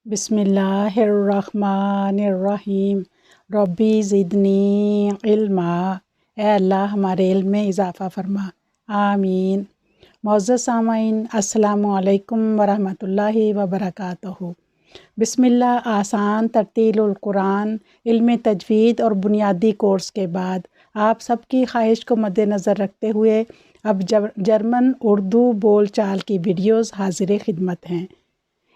बिस्मिल्लाहिर्रहमानिर्रहीम। रब्बी ज़िदनी इल्मा। ए अल्लाह हमारे इल्म में इजाफ़ा फ़रमा, आमीन। मुअज़्ज़ज़ सामाईन, अस्सलामु अलैकुम वरहमतुल्लाहि वबरकातुहू। बिस्मिल्लाह। आसान तरतीलुल कुरान, इल्म तजवीद और बुनियादी कोर्स के बाद आप सबकी ख्वाहिश को मद्देनज़र रखते हुए अब जर्मन उर्दू बोल चाल की वीडियोज़ हाज़िर खिदमत हैं।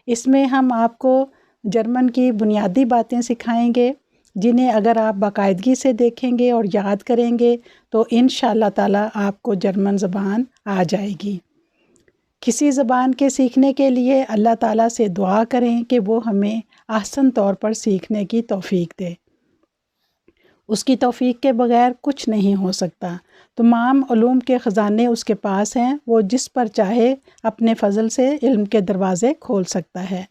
इसमें हम आपको जर्मन की बुनियादी बातें सिखाएंगे, जिन्हें अगर आप बाकायदगी से देखेंगे और याद करेंगे तो इंशाअल्लाह ताला आपको जर्मन ज़बान आ जाएगी। किसी ज़बान के सीखने के लिए अल्लाह ताला से दुआ करें कि वो हमें आसान तौर पर सीखने की तौफ़ीक दे। उसकी तौफ़ीक के बग़ैर कुछ नहीं हो सकता। तमाम उलूम के ख़ज़ाने उसके पास हैं, वो जिस पर चाहे अपने फ़ज़ल से इल्म के दरवाज़े खोल सकता है।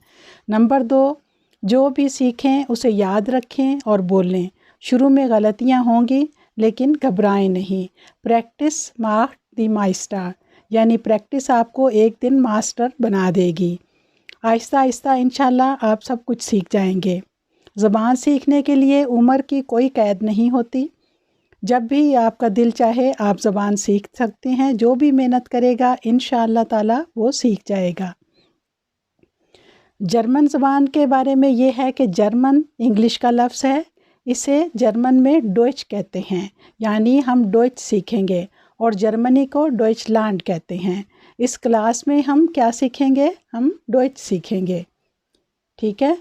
नंबर 2, जो भी सीखें उसे याद रखें और बोलें। शुरू में गलतियाँ होंगी लेकिन घबराएं नहीं। प्रैक्टिस माख्ट दी माइस्टर, यानी प्रैक्टिस आपको एक दिन मास्टर बना देगी। आहिस्ता आहिस्ता इंशाल्लाह आप सब कुछ सीख जाएंगे। ज़बान सीखने के लिए उम्र की कोई कैद नहीं होती। जब भी आपका दिल चाहे आप ज़बान सीख सकते हैं। जो भी मेहनत करेगा इंशाअल्लाह ताला वो सीख जाएगा। जर्मन ज़बान के बारे में ये है कि जर्मन इंग्लिश का लफ्ज़ है। इसे जर्मन में डॉइच कहते हैं, यानी हम डॉइच सीखेंगे और जर्मनी को डॉइचलैंड कहते हैं। इस क्लास में हम क्या सीखेंगे? हम डॉइच सीखेंगे, ठीक है।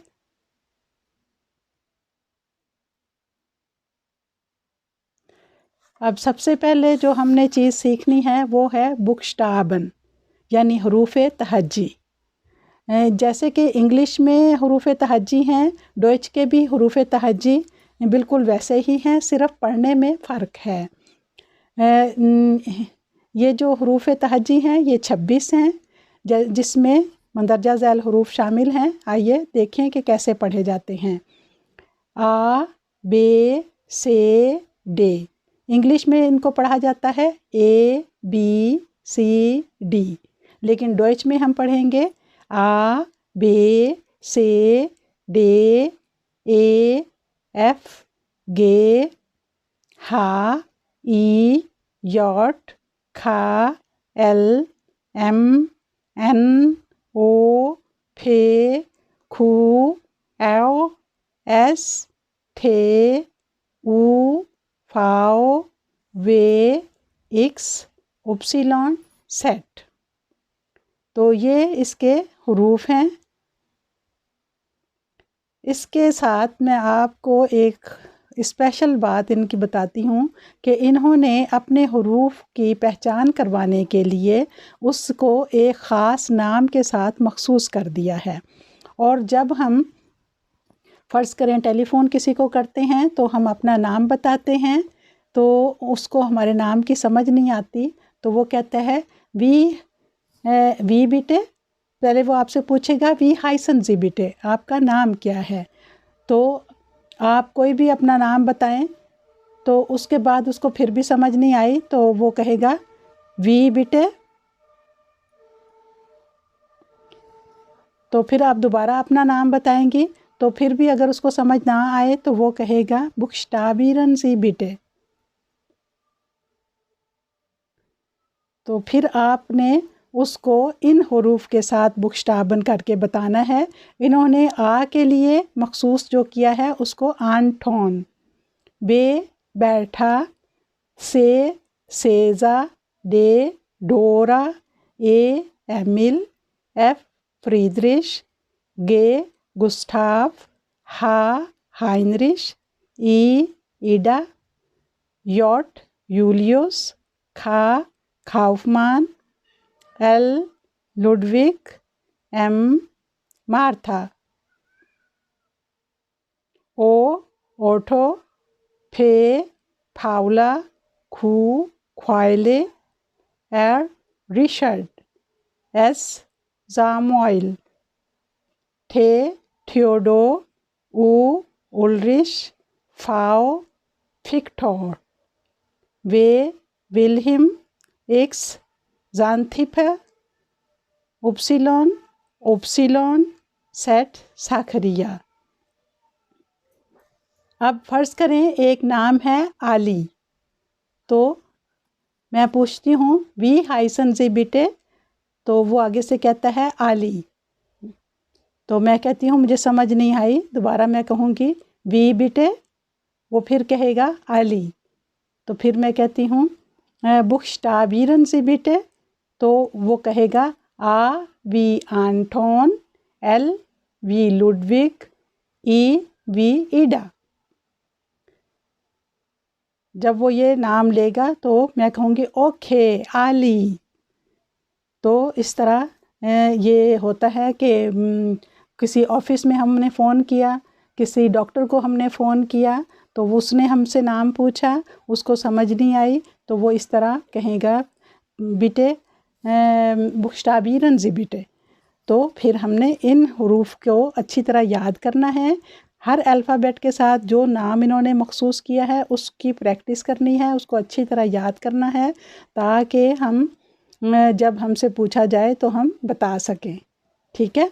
अब सबसे पहले जो हमने चीज़ सीखनी है वो है बुक्सटाबन, यानी हरूफ तहज्जी। जैसे कि इंग्लिश में हरूफ तहज्जी हैं, डॉइच के भी हरूफ तहज्जी बिल्कुल वैसे ही हैं, सिर्फ पढ़ने में फ़र्क है। ये जो हरूफ तहज्जी हैं ये 26 हैं, जिसमें मंदरजा ज़ैल हरूफ शामिल हैं। आइए देखें कि कैसे पढ़े जाते हैं। आ, बे, से, डे। इंग्लिश में इनको पढ़ा जाता है ए, बी, सी, डी, लेकिन डॉइच में हम पढ़ेंगे आ, बे, से, डे, ए, एफ, गे, हा, ई, यॉट, खा, एल, एम, एन, ओ, फे, खू, एव, एस, थे, ऊ, फाओ, वे, एक्स, उपसिलॉन, सेट। तो ये इसके हुरूफ हैं। इसके साथ मैं आपको एक स्पेशल बात इनकी बताती हूँ कि इन्होंने अपने हुरूफ की पहचान करवाने के लिए उसको एक ख़ास नाम के साथ मखसूस कर दिया है। और जब हम फ़र्ज़ करें टेलीफ़ोन किसी को करते हैं तो हम अपना नाम बताते हैं, तो उसको हमारे नाम की समझ नहीं आती, तो वो कहता है वी बेटे। पहले वो आपसे पूछेगा वी हाइसन जी बेटे, आपका नाम क्या है। तो आप कोई भी अपना नाम बताएं तो उसके बाद उसको फिर भी समझ नहीं आई तो वो कहेगा वी बेटे। तो फिर आप दोबारा अपना नाम बताएंगी तो फिर भी अगर उसको समझ ना आए तो वो कहेगा बुक्सटाबीरन सी बेटे। तो फिर आपने उसको इन हुरूफ के साथ बुक्सटाबन करके बताना है। इन्होंने आ के लिए मखसूस जो किया है उसको आंटोन, बे बैठा, से सेज़ा, डे डोरा, ए एमिल, एफ फ्रीदरिश, गे गुस्टाव, हा हाइनरिश, ई ईडा, यॉट यूलियस, खा काउफमान, एल लुडविग, एम मार्था, ओ ओटो, फे फाउला, खू ख्वाइले, एर रिचर्ड, एस ज़ामुएल, थे थियोडो, उ उल्रिश, फाओ फिक्टोर, वे विल्हिम, एक्स ज़ांथिफे, उपसिलॉन सेट साखरिया। अब फ़र्ज़ करें एक नाम है आली, तो मैं पूछती हूँ वी हाइसन जी बेटे, तो वो आगे से कहता है आली। तो मैं कहती हूँ मुझे समझ नहीं आई, दोबारा मैं कहूँगी वी बेटे, वो फिर कहेगा आली। तो फिर मैं कहती हूँ बुक्सटाबीरन से बेटे, तो वो कहेगा आ वी आंटोन, एल वी लुडविग, ई वी ईडा। जब वो ये नाम लेगा तो मैं कहूँगी ओके आली। तो इस तरह ये होता है कि किसी ऑफ़िस में हमने फ़ोन किया, किसी डॉक्टर को हमने फ़ोन किया, तो उसने हमसे नाम पूछा, उसको समझ नहीं आई, तो वो इस तरह कहेगा बेटे बुक्सटाबीरन जी बेटे। तो फिर हमने इन हरूफ को अच्छी तरह याद करना है। हर अल्फ़ाबेट के साथ जो नाम इन्होंने मखसूस किया है उसकी प्रैक्टिस करनी है, उसको अच्छी तरह याद करना है, ताकि हम जब हमसे पूछा जाए तो हम बता सकें। ठीक है।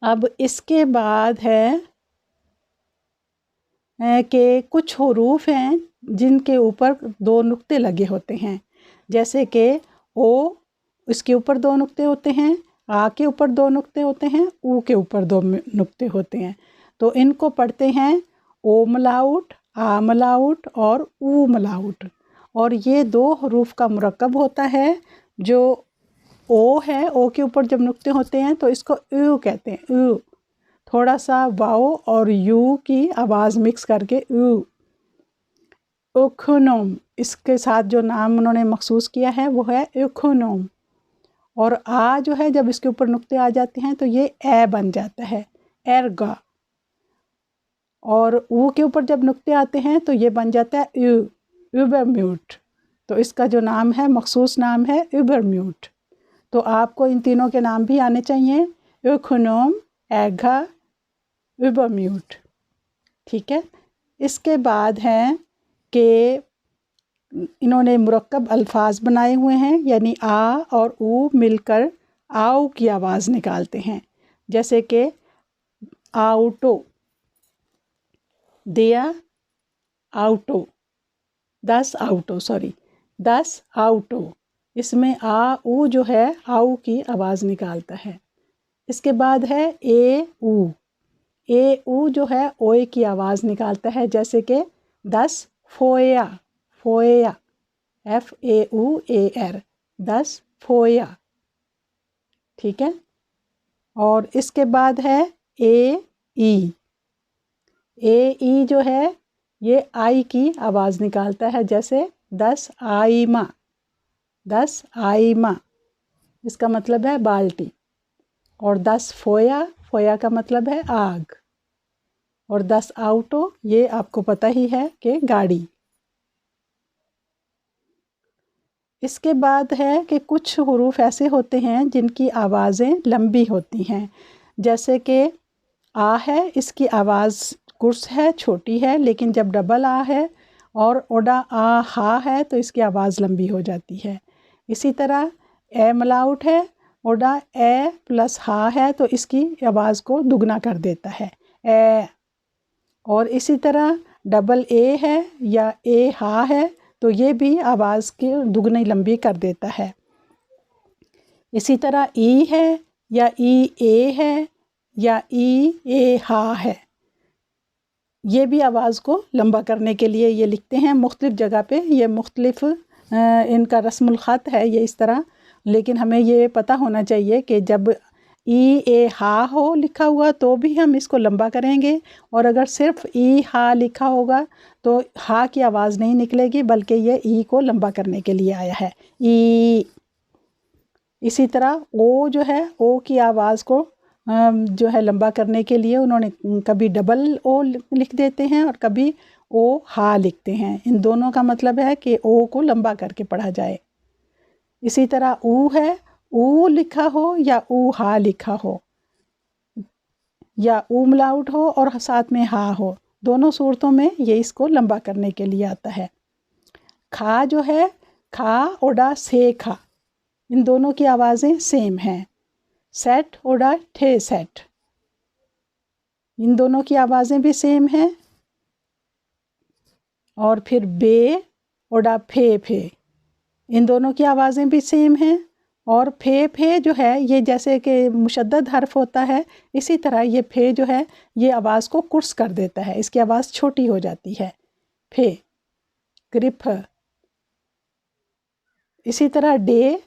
अब इसके बाद है कि कुछ हरूफ हैं जिनके ऊपर 2 नुक्ते लगे होते हैं, जैसे कि ओ, इसके ऊपर 2 नुक्ते होते हैं, आ के ऊपर 2 नुक्ते होते हैं, ऊ के ऊपर 2 नुक्ते होते हैं। तो इनको पढ़ते हैं ओ मलाउट, आ मलाउट और ऊ मलाउट। और ये 2 हरूफ का मुरक्कब होता है। जो ओ है, ओ के ऊपर जब नुक्ते होते हैं तो इसको ऊ कहते हैं, ऊ। थोड़ा सा वाओ और यू की आवाज़ मिक्स करके ऊ। ओखोनोम, इसके साथ जो नाम उन्होंने मखसूस किया है वो है ओखोनोम। और आ जो है जब इसके ऊपर नुक्ते आ जाते हैं तो ये ए बन जाता है, एरगा। और ऊ के ऊपर जब नुक्ते आते हैं तो ये बन जाता है यू, यूबरम्यूट। तो इसका जो नाम है, मखसूस नाम है यूबरम्यूट। तो आपको इन तीनों के नाम भी आने चाहिए, ओखोनोम, एगा, यूबरम्यूट। ठीक है। इसके बाद है कि इन्होंने मुरक्कब अल्फाज बनाए हुए हैं, यानी आ और ऊ मिलकर आओ की आवाज़ निकालते हैं। जैसे कि आउटो, दिया आउटो, 10 आउटो, 10 आउटो। इसमें आ ऊ जो है आऊ की आवाज़ निकालता है। इसके बाद है ए ऊ, ए ऊ जो है ओए की आवाज़ निकालता है, जैसे कि 10 फोया, फोया, एफ ए ऊ ए आर, 10 फोया। ठीक है। और इसके बाद है ए ई, ए ई जो है ये आई की आवाज़ निकालता है, जैसे 10 आईमा, 10 आईमा, इसका मतलब है बाल्टी। और 10 फोया, फोया का मतलब है आग। और 10 आउटो, ये आपको पता ही है कि गाड़ी। इसके बाद है कि कुछ हुरूफ ऐसे होते हैं जिनकी आवाज़ें लंबी होती हैं, जैसे कि आ है, इसकी आवाज़ कुर्स है, छोटी है, लेकिन जब डबल आ है और ओडा आ हा है तो इसकी आवाज़ लंबी हो जाती है। इसी तरह ए मलाउट है, ओडा ए प्लस हा है तो इसकी आवाज़ को दुगना कर देता है, ए। और इसी तरह डबल ए है या ए हा है तो ये भी आवाज़ की दुगनी लंबी कर देता है। इसी तरह ई है या ई ए है या ई ए हा है, ये भी आवाज़ को लंबा करने के लिए ये लिखते हैं मुख्तलिफ़ जगह पे। ये मुख्तलिफ़ इनका रस्मुल ख़त है ये इस तरह। लेकिन हमें ये पता होना चाहिए कि जब ई ए हा हो लिखा हुआ तो भी हम इसको लंबा करेंगे, और अगर सिर्फ ई हा लिखा होगा तो हा की आवाज़ नहीं निकलेगी, बल्कि ये ई को लंबा करने के लिए आया है, ई। इसी तरह ओ जो है, ओ की आवाज़ को जो है लंबा करने के लिए उन्होंने कभी डबल ओ लिख देते हैं और कभी ओ हा लिखते हैं। इन दोनों का मतलब है कि ओ को लंबा करके पढ़ा जाए। इसी तरह ऊ है, ऊ लिखा हो या ऊ हा लिखा हो, या ऊ मलाउट हो और साथ में हा हो, दोनों सूरतों में ये इसको लंबा करने के लिए आता है। खा जो है, खा ओडा से खा, इन दोनों की आवाज़ें सेम हैं। सेट ओडा ठे सेट, इन दोनों की आवाज़ें भी सेम हैं। और फिर बे ओडा फे फे, इन दोनों की आवाज़ें भी सेम हैं। और फे फे जो है ये जैसे कि मुशद्दद हर्फ होता है, इसी तरह ये फे जो है ये आवाज़ को कुर्स कर देता है, इसकी आवाज़ छोटी हो जाती है। फे ग्रिफ। इसी तरह डे,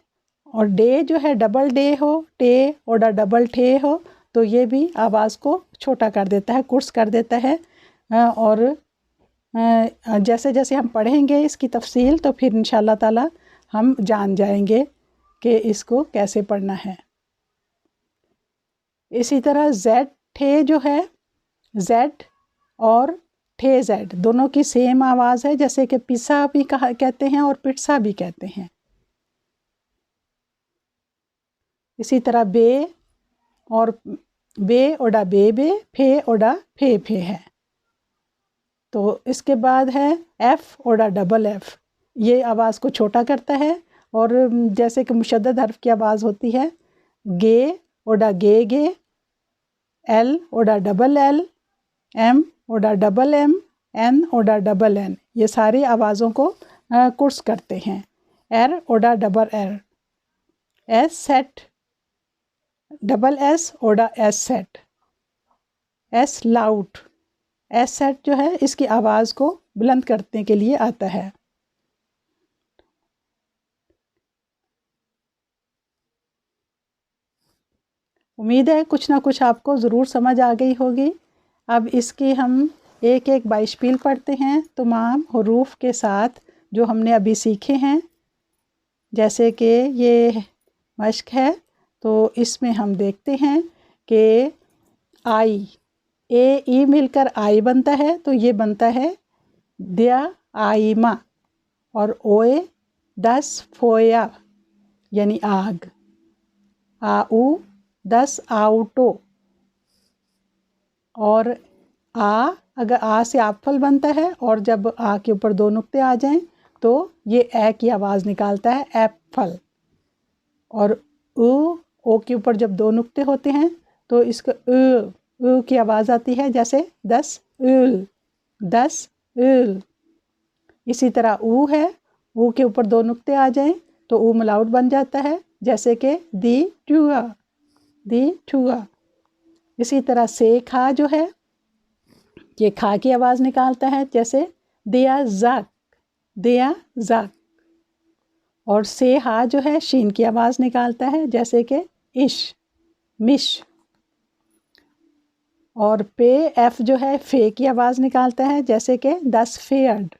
और डे जो है डबल डे हो, टे और डबल ठे हो, तो ये भी आवाज़ को छोटा कर देता है, कुर्स कर देता है। और जैसे जैसे हम पढ़ेंगे इसकी तफसील तो फिर इंशाल्लाह ताला हम जान जाएंगे कि इसको कैसे पढ़ना है। इसी तरह जेड ठे जो है, जेड और ठे जेड दोनों की सेम आवाज़ है, जैसे कि पिसा भी कहा कहते हैं और पिट्सा भी कहते हैं। इसी तरह बे और बे ओडा बे बे, फे ओडा फे फे है। तो इसके बाद है एफ़ ओडा डबल एफ़, ये आवाज़ को छोटा करता है। और जैसे कि मुशद्दद हर्फ की आवाज़ होती है, गे ओडा गे गे, एल ओडा डबल एल, एम ओडा डबल एम, एन ओडा डबल एन, ये सारी आवाज़ों को कुर्स करते हैं। एर ओडा डबल एर, एस सेट डबल एस ओडा एस सेट, एस लाउड, एस सेट जो है इसकी आवाज़ को बुलंद करने के लिए आता है। उम्मीद है कुछ ना कुछ आपको ज़रूर समझ आ गई होगी। अब इसकी हम एक एक बाइशपील पढ़ते हैं तमाम हरूफ के साथ जो हमने अभी सीखे हैं। जैसे कि ये मश्क है तो इसमें हम देखते हैं कि आई, ए ई मिलकर आई बनता है, तो ये बनता है दिया आईमा। और ओए दस फोया यानी आग, आऊ दस आउटो। और आ, अगर आ से आपफल बनता है और जब आ के ऊपर दो नुक्ते आ जाएं तो ये ए की आवाज़ निकालता है, एप्पल। और ओ के ऊपर जब दो नुक्ते होते हैं तो इसका उ की आवाज़ आती है, जैसे दस उल, दस उल। इसी तरह ऊ है, ऊ के ऊपर दो नुक्ते आ जाएं तो ऊ मलाउट बन जाता है, जैसे कि दी टूआ, दी टूआ। इसी तरह से खा जो है ये खा की आवाज़ निकालता है, जैसे दिया जाक, दिया जाक। और से हा जो है शीन की आवाज़ निकालता है, जैसे कि इश, मिश। और पे एफ जो है फे की आवाज़ निकालता है, जैसे कि दस फेयर्ड।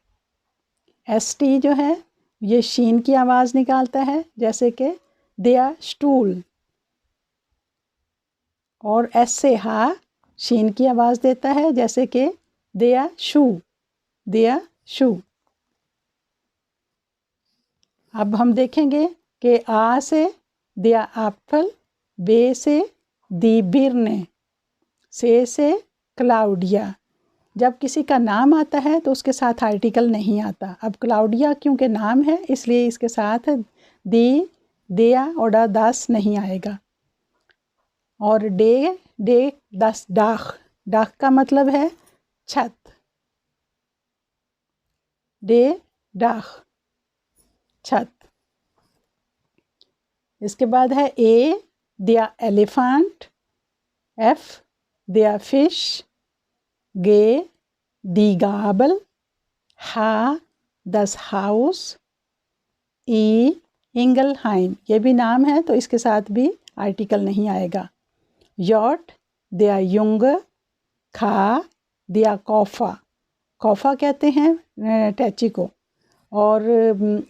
एस टी जो है ये शीन की आवाज़ निकालता है, जैसे कि दिया स्टूल। और एस से हा शीन की आवाज़ देता है, जैसे कि दिया शू, दिया शू। अब हम देखेंगे कि आ से दिया एप्पल, बे से दी बिरने, से क्लाउडिया। जब किसी का नाम आता है तो उसके साथ आर्टिकल नहीं आता। अब क्लाउडिया क्योंकि नाम है इसलिए इसके साथ दी, दिया और दास नहीं आएगा। और डे, डे दस डाख, डाख का मतलब है छत, डे डाख छत। इसके बाद है ए दिया एलिफेंट, एफ दिया फिश, गे दी गाबल, हा दस हाउस, ई इंगलहाइम, ये भी नाम है तो इसके साथ भी आर्टिकल नहीं आएगा। यॉट दिया युंग, खा दिया कौफा, कौफा कहते हैं टैची को, और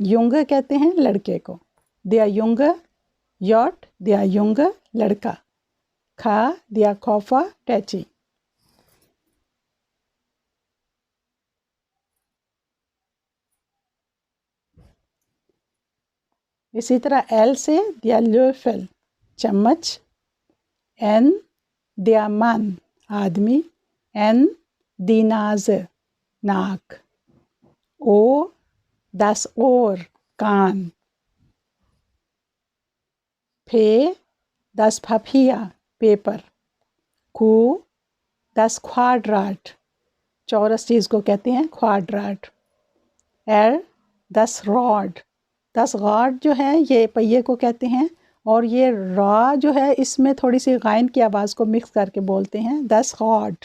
युंग कहते हैं लड़के को। दिया युंग यॉट, दिया युंग लड़का, खा दिया खौफा टैची। इसी तरह एल से दिया löffel चम्मच, एन दिया मन आदमी, एन दी नाज़ नाक, ओ दस ओर कान, फे das Papier, पेपर। कू das Quadrat, चौरस चीज़ को कहते हैं क्वाड्राट। das Rad, das Rad जो है ये पहिए को कहते हैं, और ये रा जो है इसमें थोड़ी सी गायन की आवाज़ को मिक्स करके बोलते हैं, das Rad।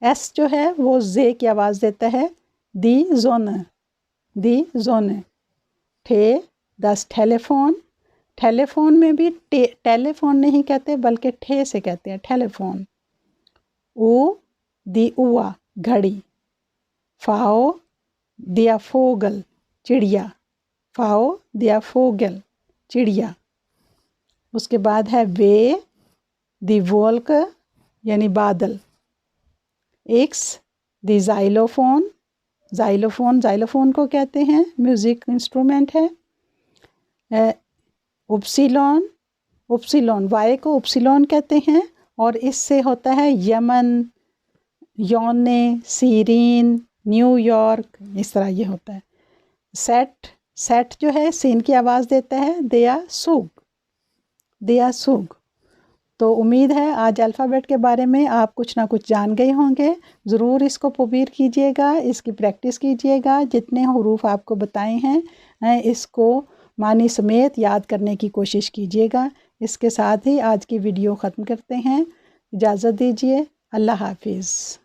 एस जो है वो जे की आवाज़ देता है, die Sonne। ठे das Telefon, टेलीफोन में भी टेलीफोन नहीं कहते बल्कि ठे से कहते हैं, टेलीफोन। ऊ दी उआ, घड़ी। फाओ दिया फोगल, चिड़िया। फाओ दिया फोगल, चिड़िया। उसके बाद है वे दी वोल्क, यानी बादल। एक्स दी जाइलोफोन, जाइलोफोन को कहते हैं, म्यूज़िक इंस्ट्रूमेंट है। उपसिलोन वाई को उपसिलोन कहते हैं, और इससे होता है यमन, योने, सीरीन, न्यूयॉर्क, इस तरह ये होता है। सेट जो है सीन की आवाज़ देता है, दिया सुग। तो उम्मीद है आज अल्फ़ाबेट के बारे में आप कुछ ना कुछ जान गए होंगे। ज़रूर इसको पुबीर कीजिएगा, इसकी प्रैक्टिस कीजिएगा। जितने हरूफ आपको बताए हैं इसको मानी समेत याद करने की कोशिश कीजिएगा। इसके साथ ही आज की वीडियो ख़त्म करते हैं। इजाज़त दीजिए। अल्लाह हाफिज़।